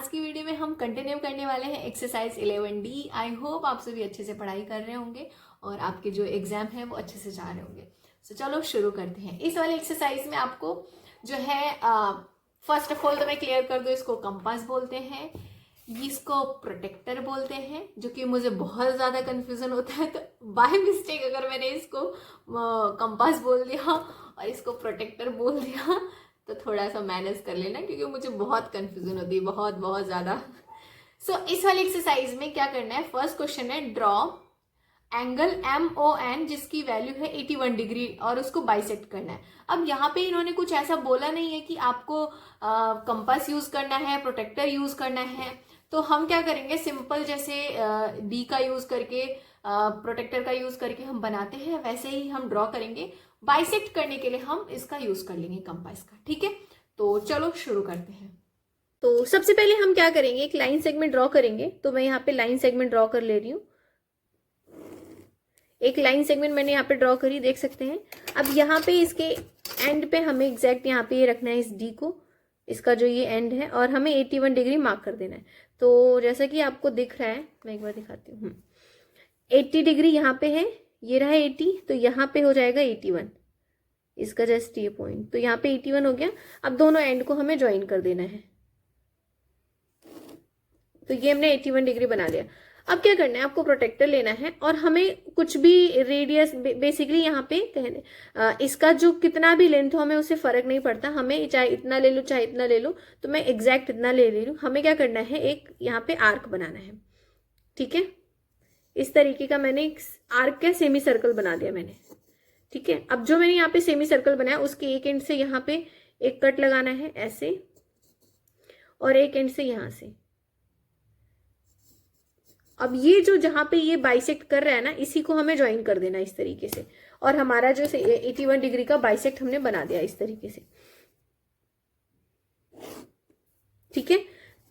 आज की वीडियो में हम कंटिन्यू करने वाले हैं एक्सरसाइज 11D। आई होप आप सभी अच्छे से पढ़ाई कर रहे होंगे और आपके जो एग्जाम है वो अच्छे से जा रहे होंगे। तो चलो शुरू करते हैं। इस वाले एक्सरसाइज में आपको जो है फर्स्ट ऑफ ऑल तो मैं क्लियर कर दूं, इसको कंपास बोलते हैं, इसको प्रोटेक्टर बोलते हैं, जो कि मुझे बहुत ज़्यादा कन्फ्यूजन होता है। तो बाय मिस्टेक अगर मैंने इसको कंपास बोल दिया और इसको प्रोटेक्टर बोल दिया तो थोड़ा सा मैनेज कर लेना, क्योंकि मुझे बहुत कन्फ्यूजन होती है, बहुत बहुत ज़्यादा। सो इस वाली एक्सरसाइज में क्या करना है, फर्स्ट क्वेश्चन है ड्रॉ एंगल MON जिसकी वैल्यू है 81 डिग्री और उसको बाइसेक्ट करना है। अब यहाँ पे इन्होंने कुछ ऐसा बोला नहीं है कि आपको कंपास यूज करना है, प्रोटेक्टर यूज करना है। तो हम क्या करेंगे, सिंपल जैसे डी का यूज करके प्रोटेक्टर का यूज करके हम बनाते हैं वैसे ही हम ड्रॉ करेंगे। बाइसेक्ट करने के लिए हम इसका यूज कर लेंगे कंपास का। ठीक है, तो चलो शुरू करते हैं। तो सबसे पहले हम क्या करेंगे, एक लाइन सेगमेंट ड्रॉ करेंगे। तो मैं यहाँ पे लाइन सेगमेंट ड्रॉ कर ले रही हूँ। एक लाइन सेगमेंट मैंने यहाँ पे ड्रॉ करी, देख सकते हैं। अब यहाँ पे इसके एंड पे हमें एग्जैक्ट यहाँ पे ये रखना है इस डी को, इसका जो ये एंड है, और हमें 81 डिग्री मार्क कर देना है। तो जैसा कि आपको दिख रहा है, मैं एक बार दिखाती हूँ। 80 डिग्री यहाँ पे है, ये रहा 80, तो यहाँ पे हो जाएगा 81, इसका जस्ट ये पॉइंट, तो यहाँ पे 81 हो गया। अब दोनों एंड को हमें ज्वाइन कर देना है। तो ये हमने 81 डिग्री बना लिया। अब क्या करना है, आपको प्रोटेक्टर लेना है और हमें कुछ भी रेडियस, बेसिकली यहाँ पे कहने इसका जो कितना भी लेंथ हो हमें उससे फर्क नहीं पड़ता, हमें चाहे इतना ले लो चाहे इतना ले लो। तो मैं एग्जैक्ट इतना ले रही हूँ। हमें क्या करना है, एक यहाँ पे आर्क बनाना है। ठीक है, इस तरीके का मैंने एक आर्क का सेमी सर्कल बना दिया मैंने। ठीक है, अब जो मैंने यहाँ पे सेमी सर्कल बनाया उसके एक एंड से यहाँ पे एक कट लगाना है ऐसे, और एक एंड से यहाँ से। अब ये जो जहां पे ये बाइसेक्ट कर रहा है ना, इसी को हमें ज्वाइन कर देना इस तरीके से, और हमारा जो 81 डिग्री का बाइसेक्ट हमने बना दिया इस तरीके से। ठीक है,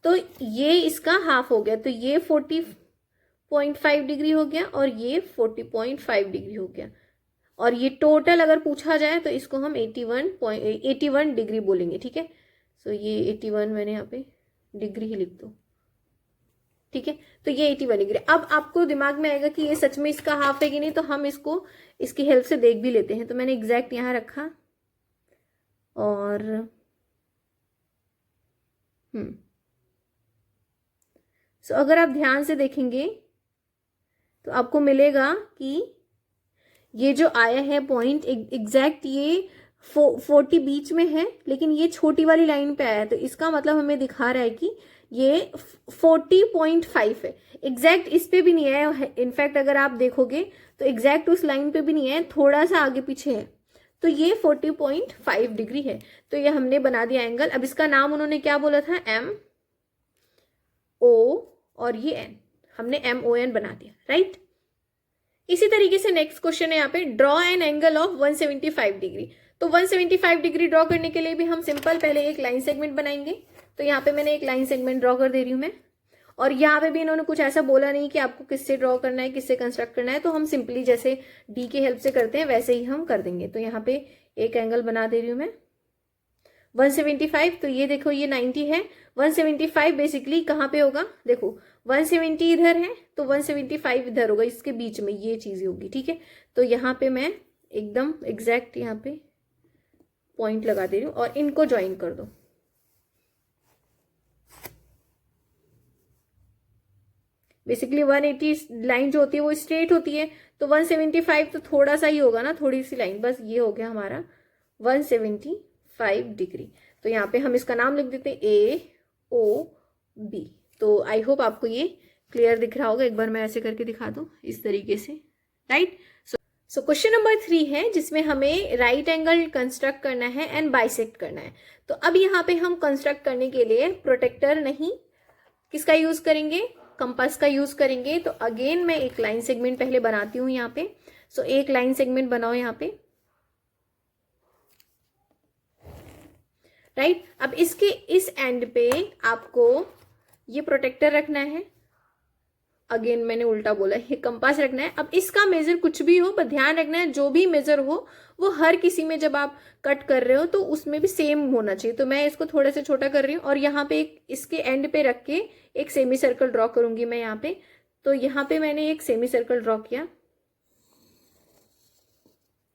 तो ये इसका हाफ हो गया, तो ये 40.5 डिग्री हो गया और ये 40.5 डिग्री हो गया। और ये टोटल अगर पूछा जाए तो इसको हम 81 डिग्री बोलेंगे। ठीक है, सो ये 81 मैंने यहाँ पे डिग्री ही लिख दो। ठीक है, तो ये 81 डिग्री। अब आपको दिमाग में आएगा कि ये सच में इसका हाफ है कि नहीं, तो हम इसको इसकी हेल्प से देख भी लेते हैं। तो मैंने एग्जैक्ट यहाँ रखा और सो अगर आप ध्यान से देखेंगे तो आपको मिलेगा कि ये जो आया है पॉइंट एग्जैक्ट ये 40 बीच में है, लेकिन ये छोटी वाली लाइन पे आया है। तो इसका मतलब हमें दिखा रहा है कि ये 40.5 है। एग्जैक्ट इस पे भी नहीं है, इनफैक्ट अगर आप देखोगे तो एग्जैक्ट उस लाइन पे भी नहीं है, थोड़ा सा आगे पीछे है। तो ये 40.5 डिग्री है। तो ये हमने बना दिया एंगल। अब इसका नाम उन्होंने क्या बोला था, MO, और ये N, हमने MON बना दिया। राइट, इसी तरीके से नेक्स्ट क्वेश्चन है यहाँ पे, draw an angle of 175 degree. तो 175 डिग्री ड्रॉ करने के लिए भी हम सिंपल पहले एक लाइन सेगमेंट बनाएंगे। तो यहाँ पे मैंने एक लाइन सेगमेंट ड्रॉ कर दे रही हूँ मैं, और यहाँ पे भी इन्होंने कुछ ऐसा बोला नहीं कि आपको किससे ड्रॉ करना है, किससे कंस्ट्रक्ट करना है। तो हम सिंपली जैसे डी के हेल्प से करते हैं वैसे ही हम कर देंगे। तो यहाँ पे एक एंगल बना दे रही हूँ मैं 175। तो ये देखो ये 90 है, 175 बेसिकली कहाँ पे होगा, देखो 170 इधर है तो 175 इधर होगा, इसके बीच में ये चीज होगी। ठीक है, तो यहाँ पे मैं एकदम एग्जैक्ट यहाँ पे पॉइंट लगा दे रही हूँ और इनको ज्वाइन कर दो। बेसिकली 180 लाइन जो होती है वो स्ट्रेट होती है, तो 175 तो थोड़ा सा ही होगा ना, थोड़ी सी लाइन, बस ये हो गया हमारा 175 डिग्री। तो यहाँ पे हम इसका नाम लिख देते हैं AOB। तो आई होप आपको ये क्लियर दिख रहा होगा। एक बार मैं ऐसे करके दिखा दूं इस तरीके से। राइट, सो क्वेश्चन नंबर 3 है जिसमें हमें राइट एंगल कंस्ट्रक्ट करना है एंड बाइसेक्ट करना है। तो अब यहाँ पे हम कंस्ट्रक्ट करने के लिए प्रोटेक्टर नहीं, किसका यूज करेंगे, कंपास का यूज करेंगे। तो अगेन मैं एक लाइन सेगमेंट पहले बनाती हूँ यहाँ पे। सो एक लाइन सेगमेंट बनाओ यहाँ पे। राइट, अब इसके इस एंड पे आपको ये प्रोटेक्टर रखना है। अगेन मैंने उल्टा बोला, ये कंपास रखना है। अब इसका मेजर कुछ भी हो, पर ध्यान रखना है जो भी मेजर हो वो हर किसी में जब आप कट कर रहे हो तो उसमें भी सेम होना चाहिए। तो मैं इसको थोड़ा सा छोटा कर रही हूँ और यहाँ पे एक इसके एंड पे रख के एक सेमी सर्कल ड्रॉ करूंगी मैं यहाँ पे। तो यहाँ पे मैंने एक सेमी सर्कल ड्रॉ किया,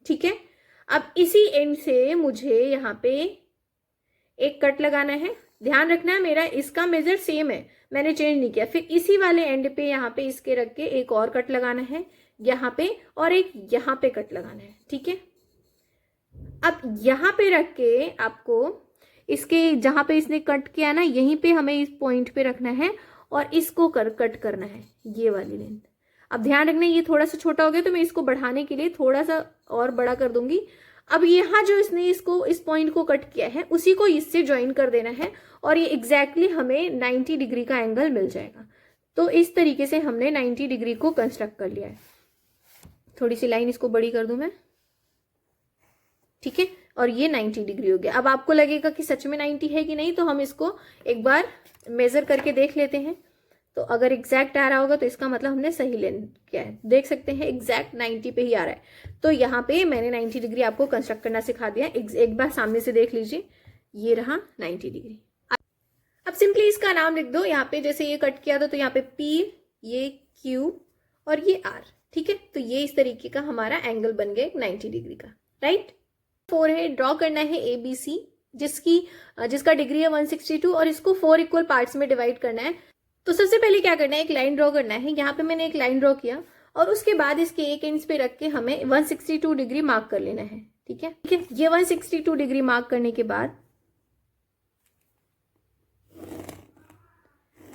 ठीक है। अब इसी एंड से मुझे यहाँ पे एक कट लगाना है। ध्यान रखना है मेरा इसका मेजर सेम है, मैंने चेंज नहीं किया। फिर इसी वाले एंड पे यहाँ पे इसके रख के एक और कट लगाना है यहाँ पे, और एक यहाँ पे कट लगाना है, ठीक है। अब यहाँ पे रख के आपको इसके जहां पे इसने कट किया ना, यहीं पे हमें इस पॉइंट पे रखना है और इसको कट करना है, ये वाली लेंथ। अब ध्यान रखना ये थोड़ा सा छोटा हो गया तो मैं इसको बढ़ाने के लिए थोड़ा सा और बड़ा कर दूंगी। अब यहाँ जो इसने इसको इस पॉइंट को कट किया है उसी को इससे ज्वाइन कर देना है और ये एग्जैक्टली हमें 90 डिग्री का एंगल मिल जाएगा। तो इस तरीके से हमने 90 डिग्री को कंस्ट्रक्ट कर लिया है। थोड़ी सी लाइन इसको बड़ी कर दूं मैं, ठीक है। और ये 90 डिग्री हो गया। अब आपको लगेगा कि सच में 90 है कि नहीं, तो हम इसको एक बार मेजर करके देख लेते हैं। तो अगर एग्जैक्ट आ रहा होगा तो इसका मतलब हमने सही लेन किया है। देख सकते हैं एग्जैक्ट 90 पे ही आ रहा है। तो यहाँ पे मैंने 90 डिग्री आपको कंस्ट्रक्ट करना सिखा दिया। एक बार सामने से देख लीजिए, ये रहा 90 डिग्री। अब सिंपली इसका नाम लिख दो। यहाँ पे जैसे ये कट किया था तो यहाँ पे P, ये Q और ये R, ठीक है। तो ये इस तरीके का हमारा एंगल बन गया 90 डिग्री का, राइट। 4 है, ड्रॉ करना है ABC जिसका डिग्री है 162 और इसको 4 इक्वल पार्ट्स में डिवाइड करना है। तो सबसे पहले क्या करना है, एक लाइन ड्रॉ करना है। यहाँ पे मैंने एक लाइन ड्रॉ किया और उसके बाद इसके एक एंड्स पे रख के हमें 162 डिग्री मार्क कर लेना है, ठीक है। ठीक है, ये 162 डिग्री मार्क करने के बाद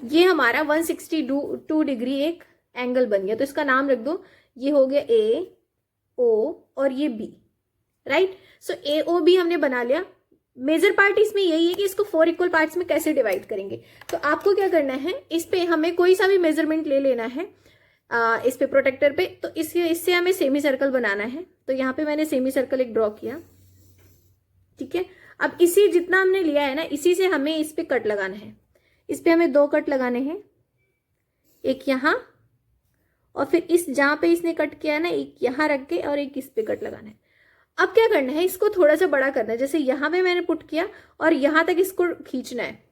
ये हमारा 162 डिग्री एक एंगल बन गया। तो इसका नाम रख दो, ये हो गया A, O और ये B, राइट। सो AOB हमने बना लिया। मेजर पार्ट इसमें यही है कि इसको 4 इक्वल पार्ट्स में कैसे डिवाइड करेंगे। तो आपको क्या करना है, इस पे हमें कोई सा भी मेजरमेंट ले लेना है इस पे प्रोटेक्टर पे। तो इससे हमें सेमी सर्कल बनाना है। तो यहाँ पे मैंने सेमी सर्कल एक ड्रॉ किया, ठीक है। अब इसी जितना हमने लिया है ना, इसी से हमें इस पे कट लगाना है। इस पे हमें 2 कट लगाने हैं, एक यहाँ और फिर इस जहां पे इसने कट किया है ना, एक यहाँ रख के और एक इस पे कट लगाना है। अब क्या करना है, इसको थोड़ा सा बड़ा करना है। जैसे यहां पे मैंने पुट किया और यहां तक इसको खींचना है।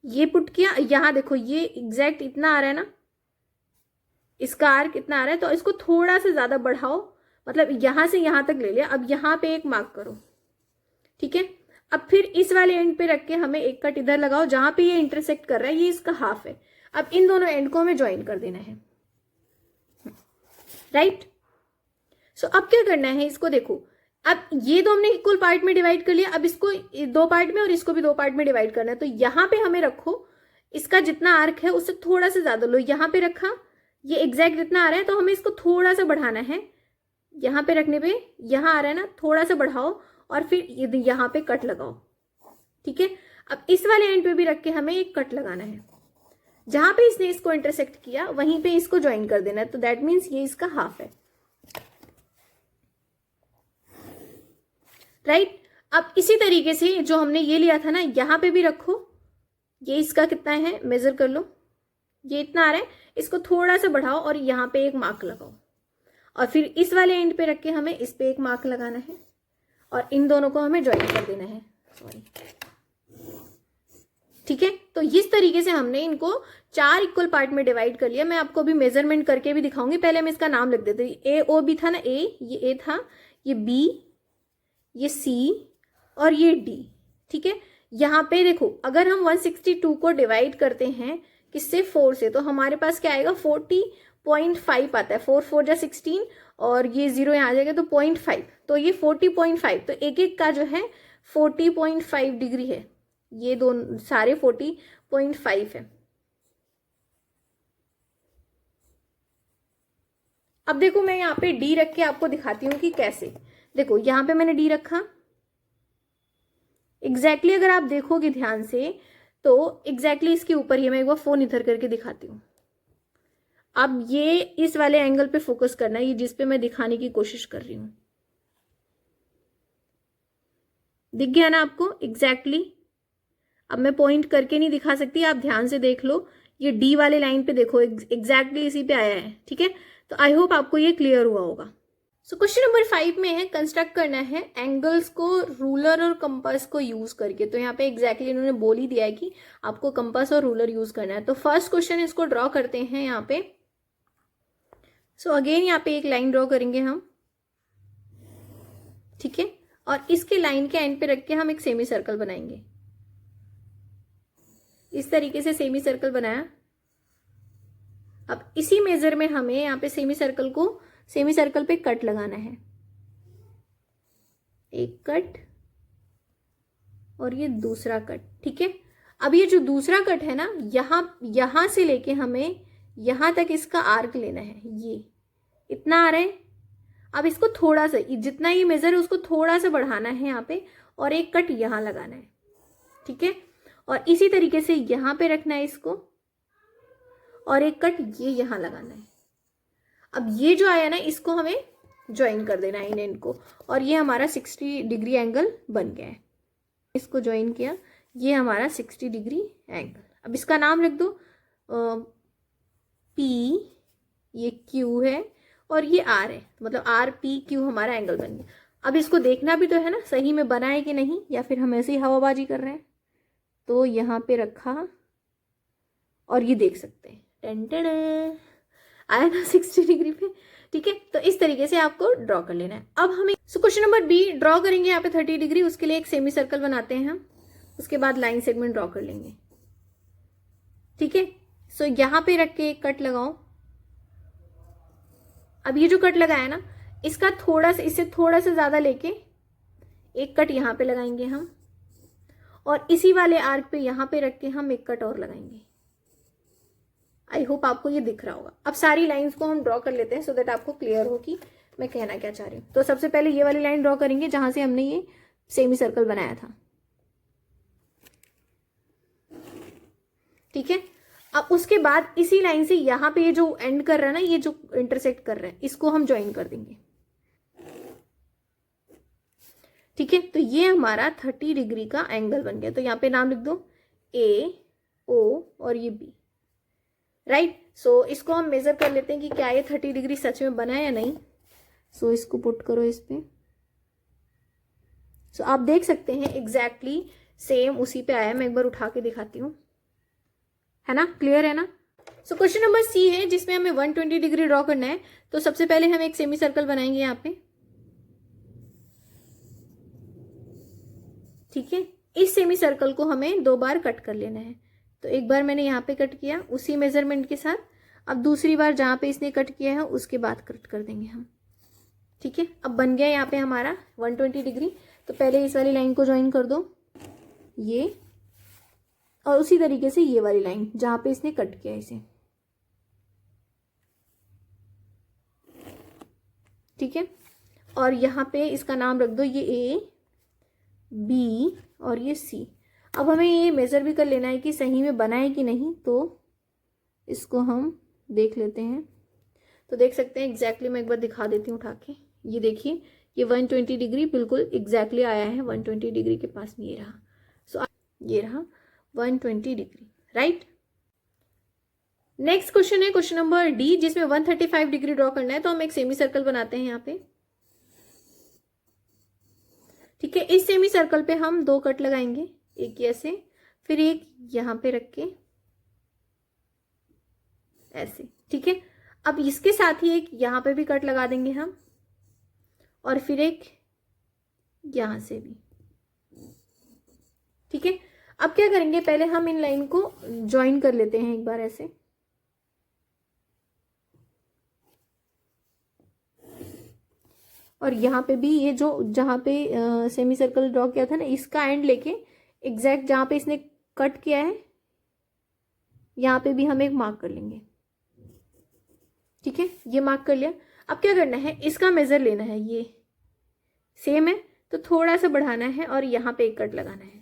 ये पुट किया, यहां देखो ये एग्जैक्ट इतना आ रहा है ना, इसका आर्क इतना आ रहा है। तो इसको थोड़ा सा ज्यादा बढ़ाओ, मतलब यहां से यहां तक ले लिया। अब यहां पे एक मार्क करो, ठीक है। अब फिर इस वाले एंड पे रख के हमें एक कट इधर लगाओ जहां पे ये इंटरसेक्ट कर रहा है, ये इसका हाफ है। अब इन दोनों एंड को हमें ज्वाइन कर देना है, राइट। सो अब क्या करना है, इसको देखो, अब ये दो हमने इक्वल पार्ट में डिवाइड कर लिया। अब इसको 2 पार्ट में और इसको भी 2 पार्ट में डिवाइड करना है। तो यहां पे हमें रखो, इसका जितना आर्क है उससे थोड़ा सा ज्यादा लो। यहां पे रखा, ये एग्जैक्ट जितना आ रहा है, तो हमें इसको थोड़ा सा बढ़ाना है। यहां पे रखने पे यहां आ रहा है ना, थोड़ा सा बढ़ाओ और फिर यहां पे कट लगाओ, ठीक है। अब इस वाले एंड पे भी रख के हमें एक कट लगाना है। जहां पे इसने इसको इंटरसेक्ट किया वहीं पे इसको ज्वाइन कर देना है। तो दैट मीन्स ये इसका हाफ है, राइट। अब इसी तरीके से जो हमने ये लिया था ना, यहां पे भी रखो। ये इसका कितना है मेजर कर लो, ये इतना आ रहा है। इसको थोड़ा सा बढ़ाओ और यहां पे एक मार्क लगाओ और फिर इस वाले एंड पे रख के हमें इस पे एक मार्क लगाना है और इन दोनों को हमें ज्वाइन कर देना है, सॉरी, ठीक है। तो इस तरीके से हमने इनको 4 इक्वल पार्ट में डिवाइड कर लिया। मैं आपको अभी मेजरमेंट करके भी दिखाऊंगी। पहले मैं इसका नाम लिख देती हूँ। AOB था ना, ये A था, ये B, ये C और ये D, ठीक है। यहाँ पे देखो, अगर हम 162 को डिवाइड करते हैं किससे, 4 से, तो हमारे पास क्या आएगा, 40.5 आता है। 4 4 जा 16 और ये 0 यहाँ आ जाएगा तो 0.5। तो ये 40.5, तो एक एक का जो है 40.5 डिग्री है। ये दोनों सारे 40.5 है। अब देखो, मैं यहाँ पे D रख के आपको दिखाती हूँ कि कैसे। देखो यहाँ पे मैंने D रखा, एग्जैक्टली अगर आप देखोगे ध्यान से तो एग्जैक्टली इसके ऊपर ही, मैं एक बार फोन इधर करके दिखाती हूँ। अब ये इस वाले एंगल पे फोकस करना है, ये जिस पे मैं दिखाने की कोशिश कर रही हूँ। दिख गया ना आपको एग्जैक्टली। अब मैं पॉइंट करके नहीं दिखा सकती, आप ध्यान से देख लो। ये डी वाले लाइन पे देखो एग्जैक्टली इसी पे आया है, ठीक है। तो आई होप आपको ये क्लियर हुआ होगा। सो क्वेश्चन नंबर 5 में है कंस्ट्रक्ट करना है एंगल्स को रूलर और कंपास को यूज करके। तो यहाँ पे एग्जैक्टली इन्होंने बोल ही दिया है कि आपको कंपास और रूलर यूज करना है। तो फर्स्ट क्वेश्चन इसको ड्रॉ करते हैं यहाँ पे। सो अगेन यहाँ पे एक लाइन ड्रॉ करेंगे हम, ठीक है, और इसके लाइन के एंड पे रख के हम एक सेमी सर्कल बनाएंगे। इस तरीके से सेमी सर्कल बनाया। अब इसी मेजर में हमें यहाँ पे सेमी सर्कल पे कट लगाना है, एक कट और ये दूसरा कट, ठीक है। अब ये जो दूसरा कट है ना, यहां से लेके हमें यहां तक इसका आर्क लेना है, ये इतना आ रहा है। अब इसको थोड़ा सा, जितना ये मेजर है उसको थोड़ा सा बढ़ाना है यहाँ पे, और एक कट यहां लगाना है, ठीक है। और इसी तरीके से यहां पे रखना है इसको, और एक कट ये यहां लगाना है। अब ये जो आया ना, इसको हमें ज्वाइन कर देना है इन एंड को, और ये हमारा 60 डिग्री एंगल बन गया है। इसको ज्वाइन किया, ये हमारा 60 डिग्री एंगल। अब इसका नाम रख दो पी, ये क्यू है और ये आर है, मतलब आर पी क्यू हमारा एंगल बन गया। अब इसको देखना भी तो है ना सही में बना है कि नहीं, या फिर हम ऐसे ही हवाबाजी कर रहे हैं। तो यहाँ पे रखा और ये देख सकते हैं टेंटेड आया ना 60 डिग्री पे, ठीक है। तो इस तरीके से आपको ड्रॉ कर लेना है। अब हमें क्वेश्चन नंबर बी ड्रॉ करेंगे यहाँ पे 30 डिग्री। उसके लिए एक सेमी सर्कल बनाते हैं हम, उसके बाद लाइन सेगमेंट ड्रॉ कर लेंगे, ठीक है। सो यहाँ पे रख के एक कट लगाओ। अब ये जो कट लगाया ना, इसका थोड़ा सा, इससे थोड़ा सा ज्यादा लेके एक कट यहाँ पे लगाएंगे हम, और इसी वाले आर्क पे यहाँ पे रख के हम एक कट और लगाएंगे। आई होप आपको ये दिख रहा होगा। अब सारी लाइंस को हम ड्रॉ कर लेते हैं, सो दैट आपको क्लियर हो कि मैं कहना क्या चाह रही हूँ। तो सबसे पहले ये वाली लाइन ड्रॉ करेंगे जहां से हमने ये सेमी सर्कल बनाया था, ठीक है। अब उसके बाद इसी लाइन से यहाँ पे ये जो एंड कर रहा है ना, ये जो इंटरसेक्ट कर रहा है, इसको हम ज्वाइन कर देंगे, ठीक है। तो ये हमारा 30 डिग्री का एंगल बन गया। तो यहाँ पे नाम लिख दो ए, ओ और ये बी, राइट। सो इसको हम मेजर कर लेते हैं कि क्या ये 30 डिग्री सच में बना है या नहीं। सो इसको पुट करो इस पे। सो आप देख सकते हैं एग्जैक्टली सेम उसी पे आया है। मैं एक बार उठा के दिखाती हूँ, है ना, क्लियर है ना। सो क्वेश्चन नंबर सी है जिसमें हमें 120 डिग्री ड्रॉ करना है। तो सबसे पहले हम एक सेमी सर्कल बनाएंगे यहाँ पे, ठीक है। इस सेमी सर्कल को हमें 2 बार कट कर लेना है। तो एक बार मैंने यहाँ पे कट किया उसी मेजरमेंट के साथ, अब दूसरी बार जहाँ पे इसने कट किया है उसके बाद कट कर देंगे हम, ठीक है। अब बन गया यहाँ पे हमारा 120 डिग्री। तो पहले इस वाली लाइन को ज्वाइन कर दो, ये, और उसी तरीके से ये वाली लाइन जहाँ पे इसने कट किया इसे, ठीक है। और यहाँ पे इसका नाम रख दो, ये ए, बी और ये सी। अब हमें ये मेजर भी कर लेना है कि सही में बना है कि नहीं। तो इसको हम देख लेते हैं। तो देख सकते हैं एग्जैक्टली, मैं एक बार दिखा देती हूँ उठा के। ये देखिए, ये 120 डिग्री बिल्कुल एग्जैक्टली आया है 120 डिग्री के पास में, ये रहा। सो ये रहा 120 डिग्री, राइट। नेक्स्ट क्वेश्चन है क्वेश्चन नंबर डी, जिसमें 135 डिग्री ड्रॉ करना है। तो हम एक सेमी सर्कल बनाते हैं यहाँ पे, ठीक है। इस सेमी सर्कल पे हम 2 कट लगाएंगे, एक ऐसे, फिर एक यहाँ पे रख के ऐसे, ठीक है। अब इसके साथ ही एक यहाँ पे भी कट लगा देंगे हम, और फिर एक यहां से भी, ठीक है। अब क्या करेंगे, पहले हम इन लाइन को ज्वाइन कर लेते हैं एक बार ऐसे, और यहाँ पे भी ये जो जहाँ पे सेमी सर्कल ड्रॉ किया था ना, इसका एंड लेके एग्जैक्ट जहाँ पे इसने कट किया है यहाँ पे भी हम एक मार्क कर लेंगे, ठीक है। ये मार्क कर लिया। अब क्या करना है, इसका मेजर लेना है, ये सेम है तो थोड़ा सा बढ़ाना है और यहाँ पे एक कट लगाना है।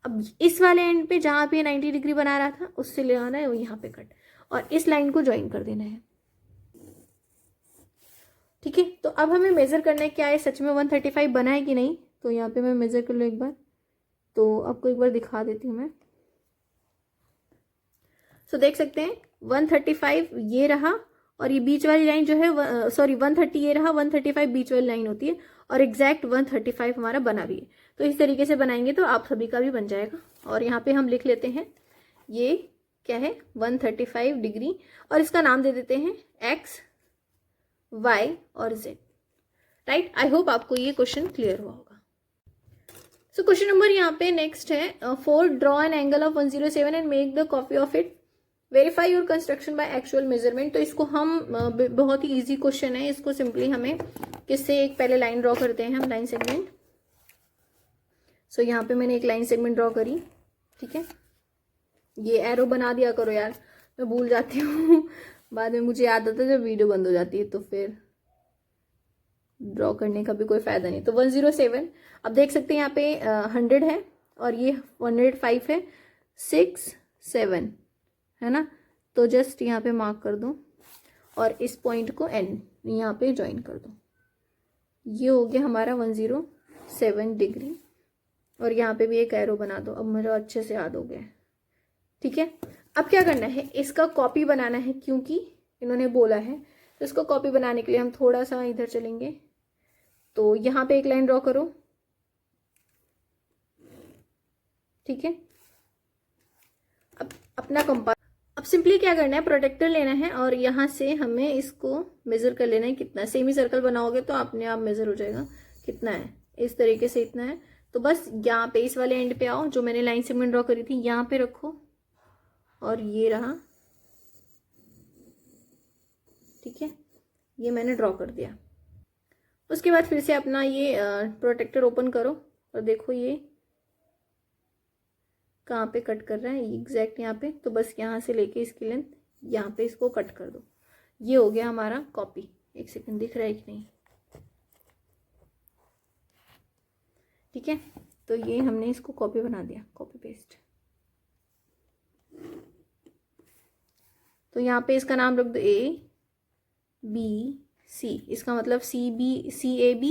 अब इस वाले एंड पे जहाँ पे 90 डिग्री बना रहा था उससे ले आना है वो यहाँ पे कट, और इस लाइन को ज्वाइन कर देना है, ठीक है। तो अब हमें मेजर करना है क्या है सच में 135 बना है कि नहीं। तो यहाँ पे मैं मेजर कर लूँ एक बार, तो आपको एक बार दिखा देती हूँ मैं। सो देख सकते हैं 135 ये रहा, और ये बीच वाली लाइन जो है सॉरी 130 ये रहा, 135 बीच वाली लाइन होती है, और एग्जैक्ट 135 हमारा बना भी है। तो इस तरीके से बनाएंगे तो आप सभी का भी बन जाएगा। और यहाँ पे हम लिख लेते हैं ये क्या है 135 डिग्री, और इसका नाम दे देते हैं x, y और z। राइट, आई होप आपको ये क्वेश्चन क्लियर हुआ होगा। सो क्वेश्चन नंबर यहाँ पे नेक्स्ट है 4 draw an angle of 107 and make the copy of it, verify your construction by actual measurement. तो इसको हम बहुत ही इजी क्वेश्चन है, इसको सिंपली हमें किससे एक पहले लाइन ड्रॉ करते हैं हम, लाइन सेगमेंट। सो यहाँ पे मैंने एक लाइन सेगमेंट ड्रॉ करी, ठीक है। ये एरो बना दिया करो यार, मैं भूल जाती हूँ बाद में मुझे याद आता है जब वीडियो बंद हो जाती है, तो फिर ड्रॉ करने का भी कोई फायदा नहीं। तो 107 अब देख सकते हैं यहाँ पे 100 है, और ये 105 है, 6 7 है ना। तो जस्ट यहाँ पे मार्क कर दो, और इस पॉइंट को एन यहाँ पे ज्वाइन कर दो। ये हो गया हमारा 107 डिग्री, और यहाँ पे भी एक एरो बना दो। अब मुझे अच्छे से याद हो गया, ठीक है। अब क्या करना है, इसका कॉपी बनाना है, क्योंकि इन्होंने बोला है। तो इसको कॉपी बनाने के लिए हम थोड़ा सा इधर चलेंगे। तो यहाँ पे एक लाइन ड्रॉ करो, ठीक है। अब अपना कंपास, अब सिंपली क्या करना है, प्रोटेक्टर लेना है, और यहाँ से हमें इसको मेजर कर लेना है कितना। सेमी सर्कल बनाओगे तो अपने आप मेजर हो जाएगा कितना है, इस तरीके से इतना है। तो बस यहाँ पे इस वाले एंड पे आओ, जो मैंने लाइन सेगमेंट ड्रॉ करी थी यहाँ पे रखो, और ये रहा, ठीक है। ये मैंने ड्रॉ कर दिया। उसके बाद फिर से अपना ये प्रोटेक्टर ओपन करो, और देखो ये कहाँ पे कट कर रहा है, एग्जैक्ट यहाँ पे। तो बस यहाँ से लेके इसकी लेंथ यहाँ पे इसको कट कर दो। ये हो गया हमारा कॉपी। एक सेकंड, दिख रहा है कि नहीं, ठीक है। तो ये हमने इसको कॉपी बना दिया, कॉपी पेस्ट। तो यहाँ पे इसका नाम रख दो ABC, इसका मतलब CAB।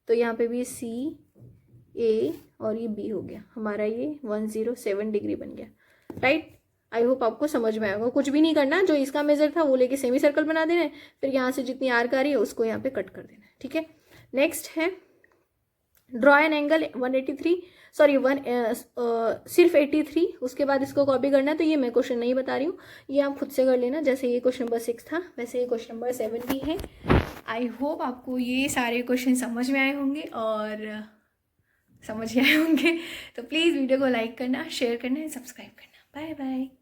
तो यहाँ पे भी CA और ये B हो गया हमारा, ये 107 डिग्री बन गया। राइट, आई होप आपको समझ में आएगा। कुछ भी नहीं करना, जो इसका मेजर था वो लेके सेमी सर्कल बना देना है, फिर यहाँ से जितनी आर्क आ रही है उसको यहाँ पे कट कर देना है, ठीक है। नेक्स्ट है ड्रॉ एन एंगल 183 सॉरी सिर्फ 83, उसके बाद इसको कॉपी करना है। तो ये मैं क्वेश्चन नहीं बता रही हूँ, ये आप खुद से कर लेना। जैसे ये क्वेश्चन नंबर 6 था, वैसे ये क्वेश्चन नंबर 7 भी है। आई होप आपको ये सारे क्वेश्चन समझ में आए होंगे और समझ में आए होंगे। तो प्लीज़ वीडियो को लाइक करना, शेयर करना, सब्सक्राइब करना। Bye bye.